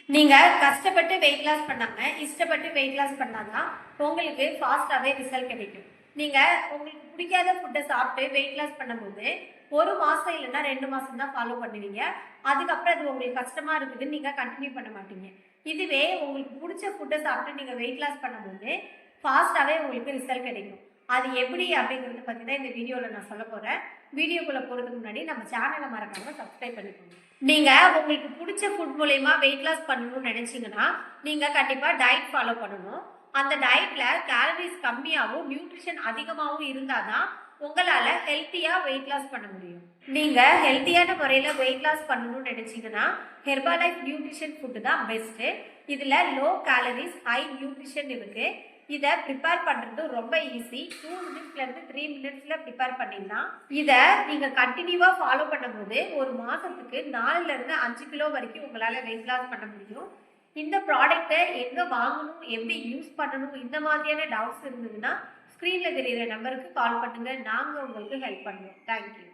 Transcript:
நீங்க கஷ்டப்பட்டு weight loss பண்ணாம இஷ்டப்பட்டு வெயிட் லாஸ் பண்ணாதான் உங்களுக்கு ஃபாஸ்டாவே ரிசல்ட் கிடைக்கும். நீங்க உங்களுக்கு பிடிக்காத ஃபுட்டை சாப்பிட்டு வெயிட் லாஸ் பண்ணும்போது ஒரு மாசம் இல்லைன்னா 2 மாசம் தான் ஃபாலோ பண்ணுவீங்க. அதுக்கப்புறம் அது உங்களுக்கு கஷ்டமா இருக்குதுன்னு நீங்க கண்டினியூ பண்ண மாட்டீங்க. இதுவே உங்களுக்கு பிடிச்ச ஃபுட்டை சாப்பிட்டு நீங்க வெயிட் லாஸ் பண்ணும்போது ஃபாஸ்டாவே உங்களுக்கு ரிசல்ட் கிடைக்கும். அது எப்படி அப்படிங்கிறத பத்தி தான் இந்த வீடியோல நான் சொல்ல போறேன். வீடியோக்குள்ள போறதுக்கு முன்னாடி நம்ம சேனலை மறக்காம சப்ஸ்கிரைப் பண்ணிக்கோங்க. நீங்க உங்களுக்கு பிடிச்ச ஃபுட் மூலயமா வெயிட் லாஸ் பண்ணணும்னு நினைச்சீங்கன்னா நீங்க கண்டிப்பா டயட் ஃபாலோ பண்ணணும். அந்த டயட்ல கேலரிஸ் கம்மியாகவும் நியூட்ரிஷன் அதிகமாகவும் இருந்தாதான் உங்களால ஹெல்த்தியா வெயிட் லாஸ் பண்ண முடியும். நீங்க ஹெல்த்தியான முறையில வெயிட் லாஸ் பண்ணணும்னு நினைச்சீங்கன்னா ஹெர்பாலைஃப் நியூட்ரிஷன் ஃபுட் தான் பெஸ்ட். இதுல லோ கேலரிஸ் ஹை நியூட்ரிஷன் இருக்கு. இதை ப்ரிப்பேர் பண்ணுறது ரொம்ப ஈஸி. 2 மினிட்ஸ்லேருந்து 3 மினிட்ஸில் ப்ரிப்பேர் பண்ணிடலாம். இதை நீங்கள் கண்டினியூவாக ஃபாலோ பண்ணும்போது ஒரு மாதத்துக்கு 4லேருந்து 5 கிலோ வரைக்கும் உங்களால் வெயிட் லாஸ் பண்ண முடியும். இந்த ப்ராடக்டை எங்கே வாங்கணும், எப்படி யூஸ் பண்ணணும், இந்த மாதிரியான டவுட்ஸ் இருந்ததுன்னா ஸ்க்ரீனில் தெரிகிற நம்பருக்கு கால் பண்ணுங்கள். நாங்கள் உங்களுக்கு ஹெல்ப் பண்ணுவோம். தேங்க்யூ.